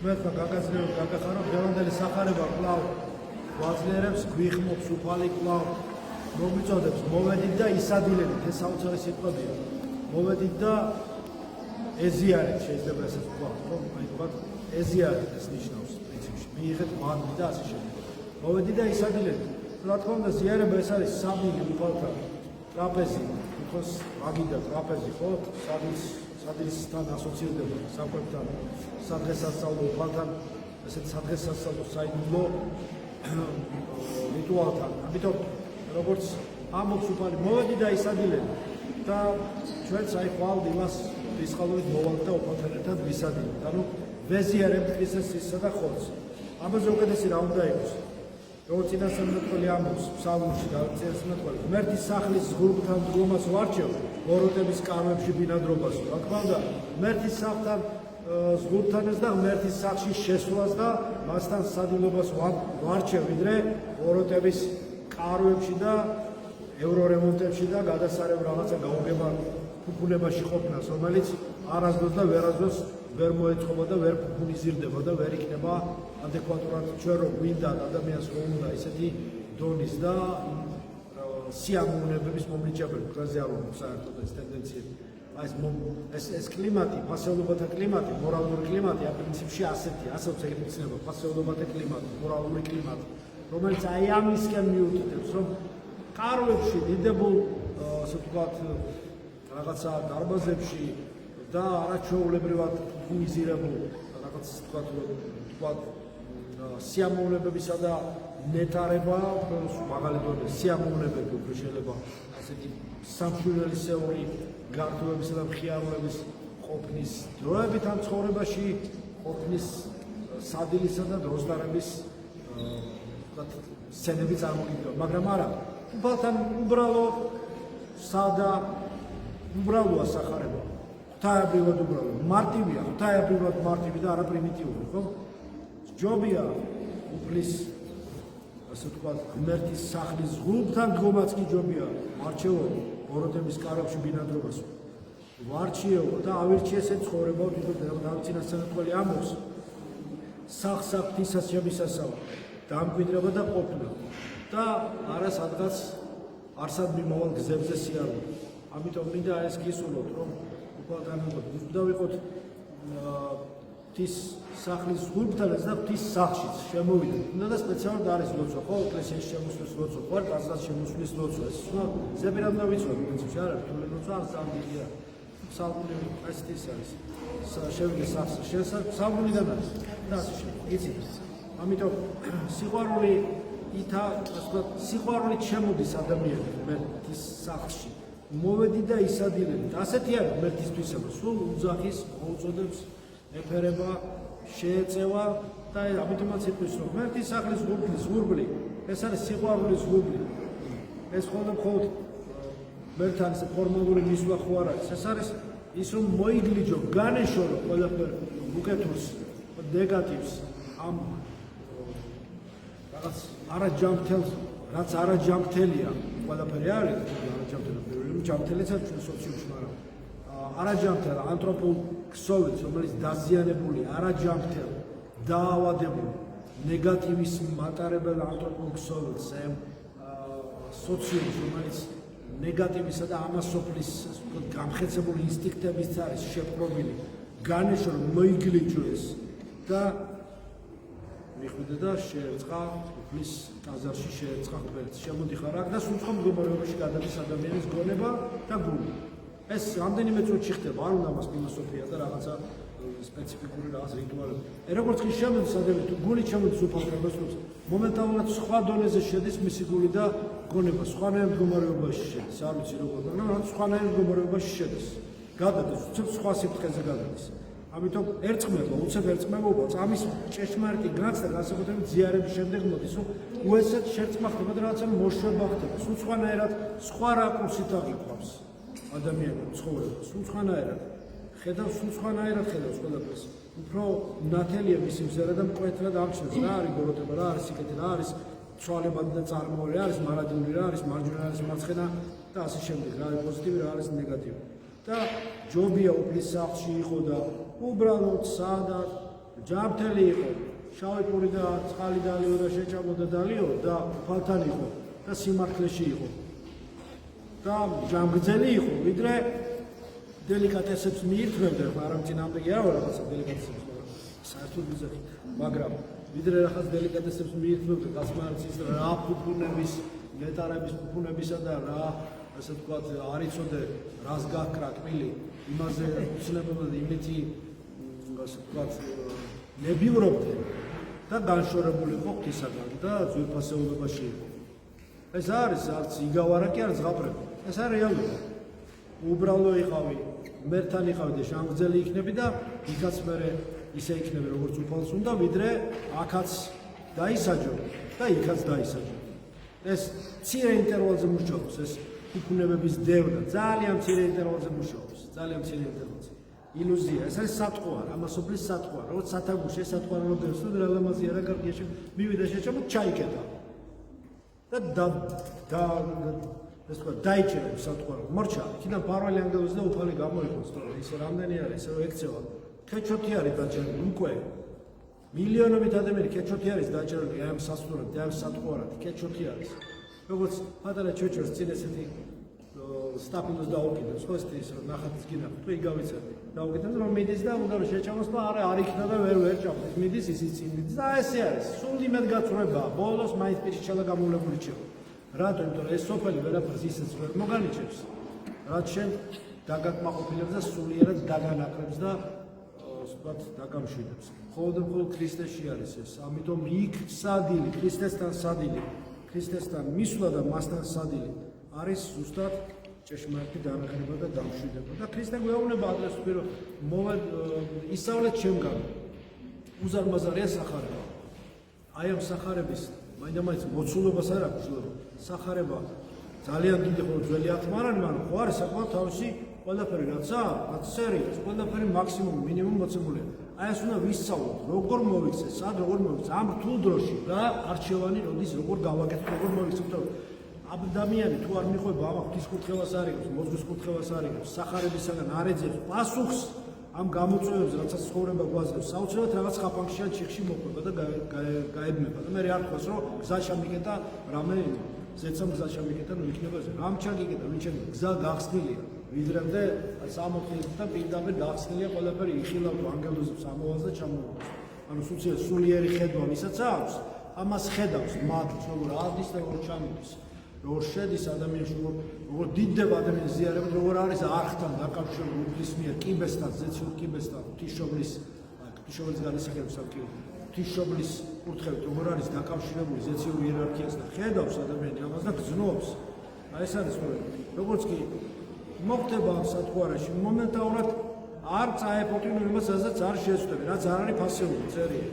მე ხა გაგახარო დღევანდელი სახარება კვლავ ვაძლიერებს, გვიხმობს უფალი კვლავ მომიწოდებს, მოვედით და ისადილებით, ეს საოცარი სიტყვებია. მოვედით და ეზიარეთ, შეიძლება ესე ვთქვათ, რომ აი თქვათ ეზიარეთ ეს ნიშნავს პრინციპში. მიიღეთ მადლი და ასე შემდეგ. მოვედით და ისადილებით. რა თქმა უნდა, ზიარება ეს არის სამილი უფალთან, ტრაპეზი, თქოს მაგიდა ტრაპეზი ხო, სადისთან ასოცირდება საკვებთან, სადღესასწაულო უფალთან, ესეთ სადღესასწაულო საიდუმლო რიტუალთან. ამიტომ როგორც ამბობს უფალი, მოვედი და ისადილები და ჩვენც აი ხვალ დილას ფისხალობით მოვალთ და უფალთან ერთად ვისადილებთ. ანუ ვეზიარებთ ქრისტეს სისხლსა და ხორცს. ამაზე უკეთესი რა უნდა იყოს? როგორც წინასწარმეტყველი ამბობს ფსალმში და წინასწარმეტყველი, ღმერთის სახლის ზღურბთან დგომას ვარჩევ, ბოროტების კამებში ბინადრობას. რა თქმა უნდა, ღმერთის სახლთან ზღურბთანაც და ღმერთის სახლში შესვლას და მასთან სადილობას ვარჩევ, ვიდრე ბოროტების კარვებში და ევრორემონტებში და გადასარევ რაღაცა გაუგება ფუფუნებაში ყოფნას, რომელიც არასდროს და ვერასდროს ვერ მოეწყობა და ვერ ფუფუნიზირდება და ვერ იქნება ადეკვატურად ჩვენ რომ გვინდა ადამიანს რომ უნდა ისეთი დონის და სიამოვნებების მომრიჭებელი კრაზე არ ვარ საერთოდ ეს ტენდენციები. ეს კლიმატი, ფასეულობათა კლიმატი, მორალური კლიმატი ამ პრინციპში ასეთია, ასეც ეგრეცნება ფასეულობათა კლიმატი, მორალური კლიმატი, რომელიც აი ამისკენ მიუთითებს, რომ კარვებში, დიდებულ, ასე ვთქვათ, რაღაცა დარბაზებში და არაჩვეულებრივად ფუნიზირებულ რაღაც ვთქვათ, სიამოვნებებისა და ნეტარება, მაგალითად სიამოვნებები უფრო შეიძლება ასეთი სამშვიდობისეული გართულებისა და მხიარულების ყოფნის დროებით ამ ცხოვრებაში, ყოფნის სადილისა და დროსდარების სცენები წარმოგიდგება, მაგრამ არა, უფალთან უბრალოდ სადა უბრალოა სახარება. ღვთაებრივად უბრალო, მარტივია, ღვთაებრივად მარტივი და არა პრიმიტიული, ხო? ჯობია უფლის, ასე ვთქვათ, ღმერთის სახლის ზღურბთან დგომაც კი ჯობია, ვარჩევო ბოროტების კარებში ბინადრობას. ვარჩიო და ავირჩიე ესეთ ცხოვრება, თვითონ დავით წინასწარმეტყველი ამბობს, სახსა ღვთისმშობისასა დამკვიდრება და ყოფნა და არა სადღაც არსად მიმავალ გზებზე სიარული. ამიტომ მინდა ეს გისურვოთ, რომ უფალთან უნდა ვიყოთ ღვთის სახლის ზღურბთანაც და ღვთის სახლშიც შემოვიდეთ. უნდა და სპეციალურად არის ლოცვა, ხო? ეკლესიაში შემოსვლის ლოცვა, ხო? პასტას შემოსვლის ლოცვა. ეს უნდა ზეპირად უნდა ვიცოდეთ, პრინციპში არა, რთული ლოცვა არ სამდია. ფსალმური ეს არის. შევიდე სახლს, ფსალმურიდან არის. და ასე შემდეგ. იცით? ამიტომ სიყვარული ითა, ასე ვთქვათ, სიყვარულით შემოდის ადამიანი ღმერთის სახლში. მოვედი და ისადილებით. ასეთი არის ღმერთისთვისება, სულ უძახის მოუწოდებს, ეფერება, შეეწევა და ამიტომაც იტყვის, რომ ღმერთის სახლის ზღურბლი, ეს არის სიყვარულის ზღურბლი. ეს მხოლოდ ღმერთთან ეს ფორმალური მისვლა ხო არ არის. ეს არის ის, რომ მოიგლიჯო, განეშორო ყველაფერ უკეთურს, ნეგატივს, ამ რაღაც არაჯამრთელს, რაც არაჯამრთელია, ყველაფერი არის არაჯამრთელი, ჯამრთელიც არის ჩვენ სოციუმში, მაგრამ არაჯამრთელ ანთროპულ ქსოვილს, რომელიც დაზიანებული, არაჯამრთელ, დაავადებულ, ნეგატივის მატარებელ ანთროპულ ქსოვილს, სოციუმს, რომელიც ნეგატივისა და ამასოფლის გამხეცებული ინსტინქტების არის შეპყრობილი, განეშორო, მოიგლიჯო ეს და მიხვიდე და შეერწყა უფლის ტაძარში შეერწყა ღმერთს. შემოდიხარ აქ და სულცხო მდგომარეობაში გადადის ადამიანის გონება და გული. ეს რამდენიმე წუთში ხდება, არ უნდა მას ფილოსოფია და რაღაცა სპეციფიკური რაღაც რიტუალები. როგორც კი შემოდის ადამიანი, თუ გული შემოდის უფალთებას, მომენტალურად სხვა დონეზე შედის მისი გული და გონება, სხვანაირ მდგომარეობაში შედის. არ ვიცი როგორ, მაგრამ სხვანაირ მდგომარეობაში შედის. გადადის, უცებ სხვა სიფრთხეზე გადადის. ამიტომ ერწყმება, უცებ ერწყმებობა, წამის ჭეშმარიტი გაცდა განსაკუთრებით ზიარების შემდეგ მოდის, რომ უესეთ შერწყმა ხდება და რაღაცა მოშვება ხდება. სულ სხვანაირად, სხვა რაკურსით აღიქვამს ადამიანი ცხოვრება, სულ სხვანაირად. ხედავს, სულ სხვანაირად ხედავს ყველაფერს. უფრო ნათელია მისი მზერა და მკვეთრად ამჩნევს, რა არის ბოროტება, რა არის სიკეთე, რა არის ცვალებადი და წარმოული, რა არის მარადიული, რა არის მარჯვენა, რა არის მარცხენა და ასე შემდეგ, რა არის პოზიტივი, რა არის ნეგატივი. და ჯობია უფლის სახლში იყო და უბრალოდ სადაც ჯამთელი იყო, შავი პური და წყალი დალიო და შეჭამოდა დალიო და ფალთან იყო და სიმართლეში იყო. და ჯამგრძელი იყო, ვიდრე დელიკატესებს მიირთმევდა, ხო არა მწინააღმდეგე არა რაღაცა დელიკატესებს, საერთოდ მიზანი, მაგრამ ვიდრე რაღაც დელიკატესებს მიირთმევდა, გასმარცის რა ფუფუნების, ნეტარების ფუფუნებისა და რა ასე ვთქვათ, არ იცოდე რას გაქრა კბილი, იმაზე უცნებობდა იმითი ასე ვთქვათ, ნებივრობდე და განშორებული იყო ღვთისაგან და ძვირფასეულობაში იყო. ეს არის არც იგავარა კი არის ზღაპრები. ეს არის რეალობა. უბრალო იყავი, მერთან იყავი და შამგრძელი იქნები და იქაც მერე ისე იქნები როგორც უფალს უნდა, ვიდრე აქაც დაისაჯო და იქაც დაისაჯო. ეს მცირე ინტერვალზე მუშაობს, ეს ფუფუნებების დევნა ძალიან მცირე ინტერვალზე მუშაობს, ძალიან მცირე ინტერვალზე. ილუზია, ეს არის სატყვარ, ამასობლის სატყვარ, როგორც სათამაშო სატყვარი რომ დევს, და ლამაზია რა კარგია, მივიდა შეჭამო, ჩაიკეტა. და ეს თქვა დაიჭერა სათყვარო, მორჩა, იქიდან პარვალი ანგელოზი და უფალი გამოიყოს, თორე ისე რამდენი არის, ესე რომ ექცევა. ქეჩოთი არის დაჭერილი უკვე. მილიონობით ადამიანი ქეჩოთი არის დაჭერილი ამ სასტუმროდ, ამ სათყვარად, ქეჩოთი არის. როგორც პატარა ჩოჩოს წინ ესეთი სტაფილოს დაუკიდებს, ხო ეს რომ ნახატის გინახავთ, თუ იგავიცები. დაუკიდებს რომ მიდის და უნდა რომ შეჭამოს და არ იქნა და ვერ ჭამს. მიდის ისიც წინ მიდის და ესე არის. სულ იმედ გაწურებაა. ბოლოს მაინც პირშელა გამოვლებული ჩება. რატო? იმიტომ რომ ეს სოფელი ვერაფერს ისეც ვერ მოგანიჭებს. რაც შენ დაგაკმაყოფილებს და სულიერად დაგანაკლებს და ვთქვათ, დაგამშვიდებს. მხოლოდ ქრისტეში არის ეს. ამიტომ იქ სადილი, ქრისტესთან სადილი, ქრისტესთან მისვლა და მასთან სადილი არის ზუსტად ჭეშმარიტი დანაკლება და დამშვიდება. და ქრისტე გვეუბნება ადრეს ვთქვი, რომ ისწავლეთ ჩემგან. უზარმაზარია სახარება. აი ამ სახარების მაინდა-მაინც მოცულობას არ აქვს, სახარება ძალიან დიდი ხო ძველი ახმარანი, მაგრამ ხო არის საკმაოდ თავისი ყველაფერი რაცა, რაც სერიოზ, ყველაფერი მაქსიმუმ, მინიმუმ მოცემულია. აი ეს უნდა ვისწავლოთ, როგორ მოვიქცეთ, სად როგორ მოვიქცეთ, ამ რთულ დროში და არჩევანი როდის როგორ გავაკეთოთ, როგორ მოვიქცეთ. ადამიანი თუ არ მიყვება ამ ღვთისკურთხევას არ იღებს, მოზგვის კურთხევას არ იღებს, სახარებისაგან არ ეძებს პასუხს ამ გამოწვევებს, რასაც ცხოვრება გვაძლევს, საოცრად რაღაც ხაფანგში ან ჩიხში მოყვება და გაებმება. და მე არ თქვას, რომ გზა ჩამიკეტა რამე ზეცამ გზა ჩამიკეტა, ნუ იქნება ზე. რამ ჩამიკეტა, ვინჩენ გზა გახსნილია. ვიდრემდე 60-დან პირდაპირ გახსნილია ყველაფერი იხილავ თუ ანგელოზებს ამოვალს და ჩამოვალს. ანუ სულიერი ხედვა ვისაც აქვს, ამას ხედავს მადლს, როგორ ადის და როგორ ჩამოდის. როგორ შედის ადამიანში, როგორ დიდდება ადამიანის ზიარება, როგორ არის არხთან დაკავშირებული უფლის მიერ, კიბესთან, ზეციურ კიბესთან, ღვთისმშობლის განისახიერებს ამ ღვთისმშობლის კურთხევით, როგორ არის დაკავშირებული ზეციურ იერარქიასთან, ხედავს ადამიანი ამას და გრძნობს. აი ეს არის სწორედ. როგორც კი მოხდება ამ სათყვარაში, მომენტალურად არ წაეპოტრინო იმას, რასაც არ შეცდები, რაც არ არის ფასეული წერია.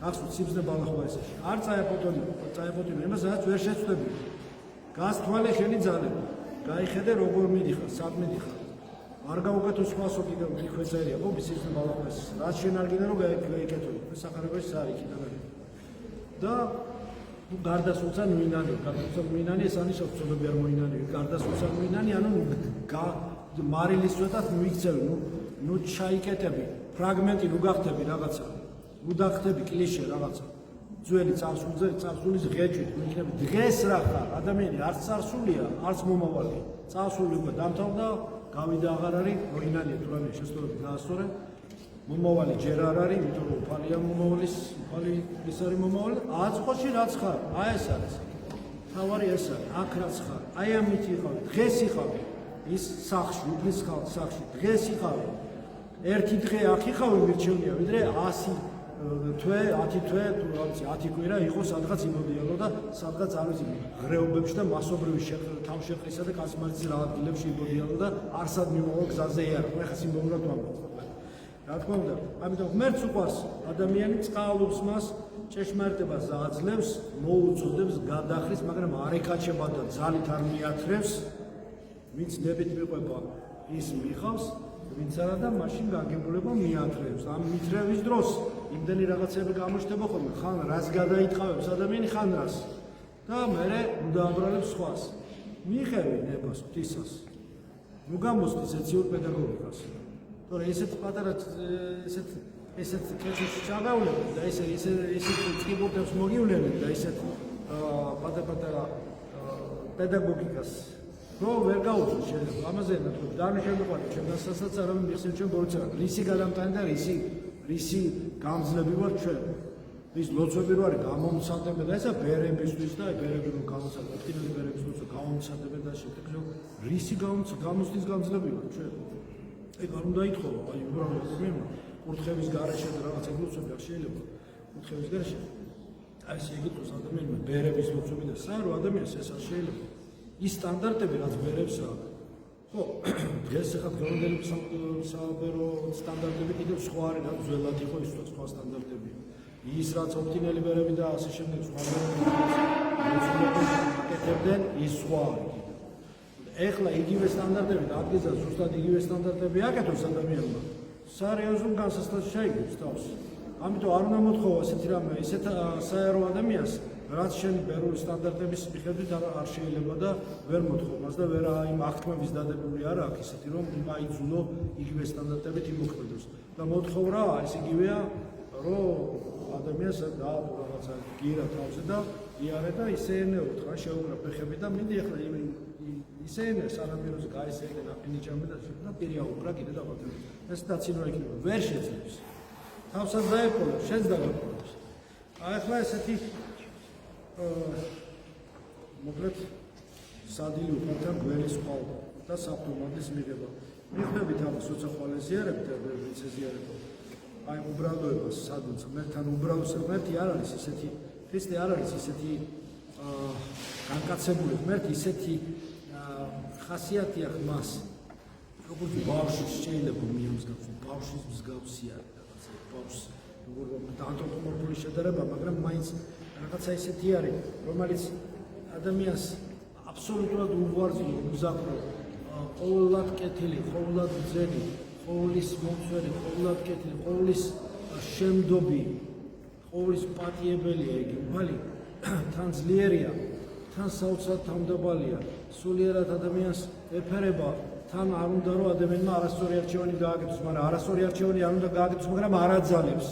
გახსოვთ სიბზნე ბალახმაისაში. არ წაეპოტრინო იმას, რაც ვერ შეცდები. გასთვალე შენი ძალები, გაიხედე როგორ მიდიხარ, სად მიდიხარ. არ გავუკეთო სხვა სოფიდან მიხვეწერია, ხო, სიბზნე ბალახმაისში. რაც შენ არ გინდა რომ გაიკეთო, სახარებაში არ იქიდან არის. და გარდასულსა ნუინანი, ეს ანიშნავს ცნობები არ მოინანი, გარდასულსა ნუინანი, ანუ მარილის წვეთას მიიქცევი, ნუ ჩაიკეტები, ფრაგმენტი ნუ გახდები რაღაცა, ნუ დახდები კლიშე რაღაცა. ძველი წარსულის ღეჭვით, იქნება დღეს რა ხარ, ადამიანი არც წარსულია, არც მომავალი. წარსული უკვე დამთავრდა, გავიდა აღარ არის, მოინანია თუ რამე შესწორებით გაასწორე. მომავალი ჯერ არ არის, იმიტომ რომ უფალია მომავლის, უფალი ის არის მომავალი, აწყოში რაც ხარ, აი ეს არის. თავარი ეს არის, აქ რაც ხარ, აი ამით იყავი, დღეს იყავი, ის სახლში, უფლის სახლში, დღეს იყავი. ერთი დღე აქ იყავი მირჩევნია, ვიდრე 100 თვე, 10 თვე, თუ რაღაცა 10 კვირა იყო სადღაც იმოდიალო და სადღაც არ ვიცი, ღრეობებში და მასობრივი თავშეყრისა და კაცმარცის რა ადგილებში იმოდიალო და არსად მიმოვალ გზაზე იარა. ეხლა სიმბოლურად ვამბობ. რა თქმა უნდა, ამიტომ ღმერთს უყვარს ადამიანი, წყალობს მას, ჭეშმარიტებას აძლევს, მოუწოდებს, გადახრის, მაგრამ არ ეკაჩება და ძალით არ მიათრევს, ვინც ნებით მიყვება, ის მიხავს, ვინც არა და მაშინ გაგებულება მიათრევს. ამ მითრევის დროს იმდენი რაღაცები გამოჩნდება ხოლმე, ხან რას გადაიტყავებს ადამიანი, ხან რას. და მერე უნდა აბრალებს სხვას. მიიღები ნებას, ღვთისას. ნუ გამოსდი ზეციურ პედაგოგიკას. თორე ესეთ პატარა ესეთ ესეთ კეჩში ჩაგავლენ და ისეთ წკიბურთებს მოგივლენენ და ისეთ პატარ-პატარა პედაგოგიკას რო ვერ გაუძლო შეიძლება ამაზე ნათქვამი დანიშნულიყო ჩემთან სასაც არავინ მიხსენ ჩვენ ბორცა რისი გადამტანი და რისი გამძლები ვარ ჩვენ ის ლოცვები რო არის გამომცადებელი და ესა ბერებისთვის და ბერები რო გამოცადებული ფინალი ბერებისთვის გამომცადებელი და შეთქმულო რისი გამოცდის გამძლები ვარ ჩვენ ეგ არ უნდა ითხოვო აი უბრალოდ მე კურთხევის გარეშე და რაღაცა ლოცვები არ შეიძლება კურთხევის გარეშე აი ესე იგივე ადამიანმა ბერების ლოცვები და საერთო ადამიანს ეს არ შეიძლება ის სტანდარტები რაც ბერებს აქვს ხო დღეს ახლა გონდელი საბერო სტანდარტები კიდევ სხვა არის რა ძველად იყო ის სხვა სტანდარტები ის რაც ოპტინელი ბერები და ასე შემდეგ სხვა აკეთებდნენ ის სხვა არის ეხლა იგივე სტანდარტები და ადგილზე ზუსტად იგივე სტანდარტები აკეთოს ადამიანმა სერიოზულ განსაცდელს შეიგებს თავს ამიტომ არ უნდა მოთხოვო ასეთი რამე ისეთ საერო ადამიანს რაც შენი ბერული სტანდარტების მიხედვით არ შეიძლება და ვერ მოთხოვ მას და ვერ იმ აღთქმების დადებული არ აქვს ისეთი რომ აიძულო იგივე სტანდარტებით იმოქმედოს და მოთხოვ რა ეს იგივეა რომ ადამიანს დაადო რაღაცა გირა თავზე და იარე და ისეენეო თხა შეუგრა ფეხები და მინდი ახლა ისეენე სანაპიროზე გაისეენ აფინიჭამე და პირი აუგრა კიდე დაყოთები ეს დაცინვა იქნება ვერ შეძლებს თავსაც დაეპყრო შენს დაგაყოლებს აი ახლა ესეთი მოკლედ სადილი უკანთან გველის ყავა და საფრთხის მიღება მიხვდებით ამას როცა ხვალეზიარებთ და ვიცეზიარებთ აი უბრალოებას სადაც მერთან უბრალოს ერთი არ არის ისეთი ქრისტე არ არის ისეთი განკაცებული მერთ ისეთი ხასიათი აქვს მას როგორც ბავშვი შეიძლება მიამსგავსო ბავშვის მსგავსია რაღაცა ბავშვს როგორ დაანთროპომორფული შედარება მაგრამ მაინც რაღაცა ისეთი არის რომელიც ადამიანს აბსოლუტურად უღვარძლო უზაფრო ყოველად კეთილი ყოველად ძელი ყოვლის მომწვერი ყოველად კეთილი ყოვლის შემდობი ყოვლის პატიებელია იგი მალი თან ძლიერია თან საოცრად თავმდაბალია სულიერად ადამიანს ეფერება თან არ უნდა რომ ადამიანმა არასწორი არჩევანი გააკეთოს მაგრამ არასწორი არჩევანი არ უნდა გააკეთოს მაგრამ არ აძალებს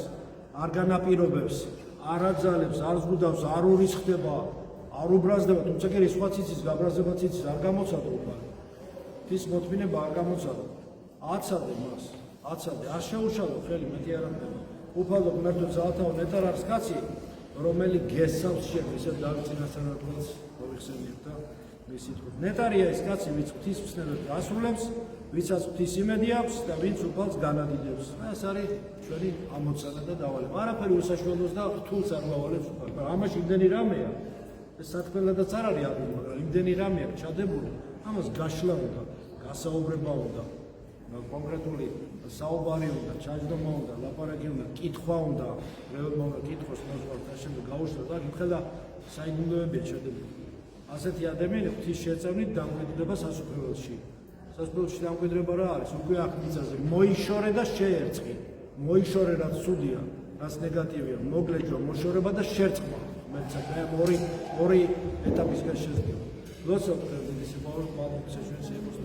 არ განაპირობებს არ აძალებს არ ზღუდავს არ ურისხდება არ უბრაზდება თუმცა კი სხვა ციცის გაბრაზება ციცის არ გამოცადო უფალი ის მოთმინება არ გამოცადო აცადე მას აცადე არ შეუშალო ხელი მეტი არ ამბება უფალო მერტო ძალთავ ნეტარ არის კაცი რომელიც გესავს შენ ისე დავწინასთან რაღაც მოიხსენიებ და მისიტყვით ნეტარია ეს კაცი ვინც ღვთის მსნერად ასრულებს ვისაც ღვთის იმედი აქვს და ვინც უფალს განადიდებს ეს არის ჩვენი ამოცანა და დავალება არაფერი უსაშველოს და რთულს არ ვავალებს უფალს ამაში იმდენი რამეა ეს სათქმელადაც არ არის აღი მაგრამ იმდენი რამეა ჩადებული ამას გაშლა უნდა გასაუბრება უნდა კონკრეტული საუბარი უნდა ჩაჯდომა უნდა ლაპარაკი უნდა კითხვა უნდა რეალმა უნდა კითხოს მოძღვართ და შემდეგ გაუშვათ და იხელა საინგუნოებია შედებული ასეთი ადამიანი ღვთის შეწევნით დამკვიდრდება სასუფეველში სასუფეველში დამკვიდრება რა არის უკვე აქ მიწაზე მოიშორე და შეერწყი მოიშორე რაც ცუდია რაც ნეგატივია მოგლეჯვა მოშორება და შერწყვა მეცა ორი ეტაპისგან შედგება ლოცვა დღეს ის ბავშვი შეშვენს